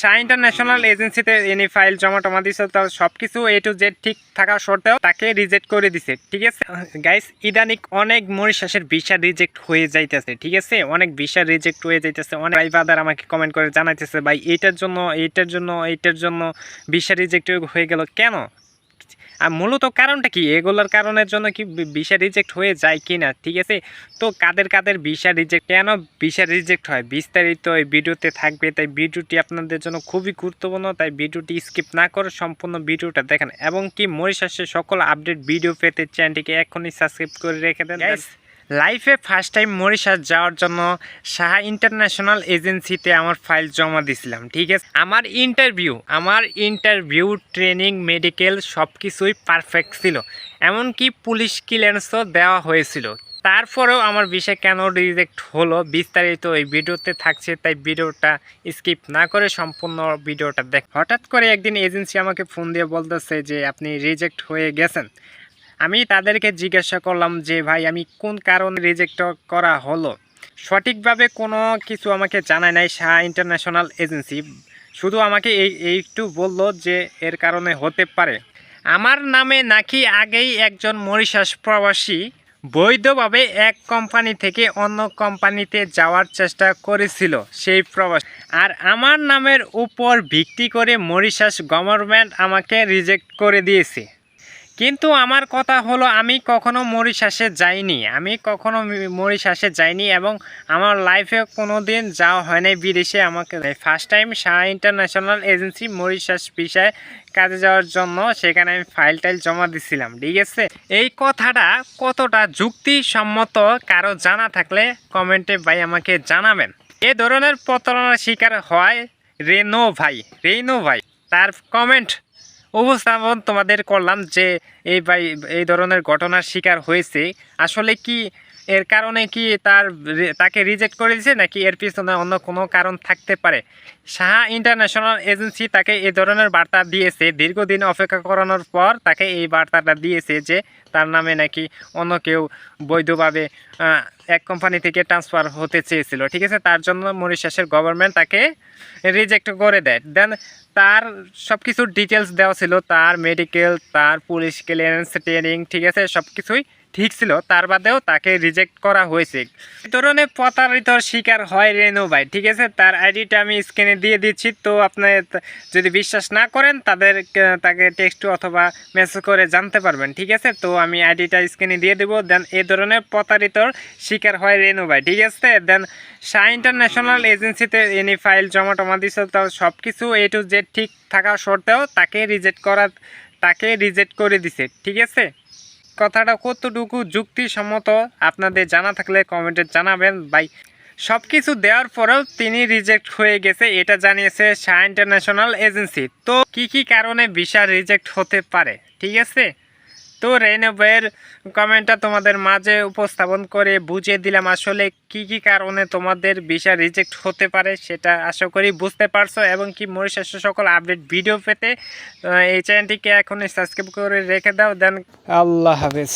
Shah international এজেন্সিতে any file জমা দিছে, তো সব কিছু A to Z ঠিক থাকা সত্ত্বেও তাকে রিজেক্ট করে দিছে। ঠিক আছে গাইস, ইদানিক অনেক মরিশাসের ভিসা রিজেক্ট হয়ে যাইতেছে। ঠিক আছে, অনেক ভিসা রিজেক্ট হয়ে যাইতেছে। অনেক ভাই আমাকে কমেন্ট করে জানাইতেছে, ভাই এইটার জন্য ভিসা রিজেক্ট হয়ে গেল কেন? আর মূলত কারণটা কি? এগুলোর কারণের জন্য কি ভিসা রিজেক্ট হয়ে যায় কি না? ঠিক আছে, তো কাদের ভিসা রিজেক্ট, কেন ভিসা রিজেক্ট হয়, বিস্তারিত এই ভিডিওতে থাকবে। তাই ভিডিওটি আপনাদের জন্য খুবই গুরুত্বপূর্ণ, তাই ভিডিওটি স্কিপ না করে সম্পূর্ণ ভিডিওটা দেখেন। এবং কি মরিশাসের সকল আপডেট ভিডিও পেতে চ্যানেলটিকে এখনই সাবস্ক্রাইব করে রেখে দেন। লাইফে ফার্স্ট টাইম মরিশাস যাওয়ার জন্য শাহ ইন্টারন্যাশনাল এজেন্সিতে আমার ফাইল জমা দিয়েছিলাম। ঠিক আছে, আমার ইন্টারভিউ ট্রেনিং মেডিকেল সব কিছুই পারফেক্ট ছিল, এমনকি পুলিশ ক্লিয়ারেন্সও দেওয়া হয়েছিল। তারপরেও আমার বিষয় কেন রিজেক্ট হলো বিস্তারিত এই ভিডিওতে থাকছে, তাই ভিডিওটা স্কিপ না করে সম্পূর্ণ ভিডিওটা দেখ। হঠাৎ করে একদিন এজেন্সি আমাকে ফোন দিয়ে বলতেছে যে আপনি রিজেক্ট হয়ে গেছেন। আমি তাদেরকে জিজ্ঞাসা করলাম যে ভাই আমি কোন কারণে রিজেক্ট করা হলো। সঠিকভাবে কোনো কিছু আমাকে জানায় নাই শাহ ইন্টারন্যাশনাল এজেন্সি, শুধু আমাকে এইটু বলল যে এর কারণে হতে পারে আমার নামে নাকি আগেই একজন মরিশাস প্রবাসী বৈধভাবে এক কোম্পানি থেকে অন্য কোম্পানিতে যাওয়ার চেষ্টা করেছিল সেই প্রবাসী, আর আমার নামের উপর ভিত্তি করে মরিশাস গভর্নমেন্ট আমাকে রিজেক্ট করে দিয়েছে। কিন্তু আমার কথা হলো আমি কখনো মরিশাসে যাইনি এবং আমার লাইফে কোনো দিন যাওয়া হয় নাই বিদেশে। আমাকে first time Shah international agency Mauritius ভিসায় কাজে যাওয়ার জন্য সেখানে আমি ফাইল জমা দিছিলাম। ঠিক আছে, এই কথাটা কতটা যুক্তিসম্মত কারো জানা থাকলে কমেন্টে ভাই আমাকে জানাবেন। এ ধরনের প্রতারণার শিকার হয় রেনো ভাই, তার কমেন্ট উপস্থাপন তোমাদের করলাম যে এই ধরনের ঘটনার শিকার হয়েছে। আসলে কি এর কারণে কি তাকে রিজেক্ট করে দিয়েছে, নাকি এর পিছনে অন্য কোনো কারণ থাকতে পারে? শাহ ইন্টারন্যাশনাল এজেন্সি তাকে এই ধরনের বার্তা দিয়েছে, দীর্ঘদিন অপেক্ষা করানোর পর তাকে এই বার্তাটা দিয়েছে যে তার নামে নাকি অন্য কেউ বৈধভাবে এক কোম্পানি থেকে ট্রান্সফার হতে চেয়েছিল। ঠিক আছে, তার জন্য মরিশাসের গভর্নমেন্ট তাকে রিজেক্ট করে দেয়। দেন তার সব কিছুর ডিটেলস দেওয়া ছিল, তার মেডিকেল, তার পুলিশ ক্লিয়ারেন্স, ট্রেনিং, ঠিক আছে, সব কিছুই ঠিক ছিল, তার বাদেও তাকে রিজেক্ট করা হয়েছে। এই ধরনের প্রতারিত শিকার হয় রেনো ভাই। ঠিক আছে, তার আইডিটা আমি স্ক্রিনে দিয়ে দিচ্ছি, তো আপনি যদি বিশ্বাস না করেন তাকে টেক্সট অথবা মেসেজ করে জানতে পারবেন। ঠিক আছে, তো আমি আইডিটা স্ক্রিনে দিয়ে দেবো। দেন এই ধরনের প্রতারিতর শিকার হয় রেনো ভাই। ঠিক আছে, দেন শাহ ইন্টারন্যাশনাল এজেন্সিতে এনি ফাইল জমা দিছে, তো সব কিছু A to Z ঠিক থাকা সত্ত্বেও তাকে রিজেক্ট করে দিছে। ঠিক আছে, কথাটা কতটুকু যুক্তিসম্মত আপনাদের জানা থাকলে কমেন্টে জানাবেন ভাই। সব কিছু দেওয়ার পরেও তিনি রিজেক্ট হয়ে গেছে, এটা জানিয়েছে শাহ ইন্টারন্যাশনাল এজেন্সি। তো কি কারণে ভিসা রিজেক্ট হতে পারে? ঠিক আছে, তো রেনো ভাইয়ের কমেন্টটা তোমাদের মাঝে উপস্থাপন করে বুঝিয়ে দিলাম আসলে কি কারণে তোমাদের ভিসা রিজেক্ট হতে পারে, সেটা আশা করি বুঝতে পারছো। এবং কি মরিশাসের সকল আপডেট ভিডিও পেতে এই চ্যানেলটিকে এখনই সাবস্ক্রাইব করে রেখে দাও। দেন আল্লাহ হাফেজ।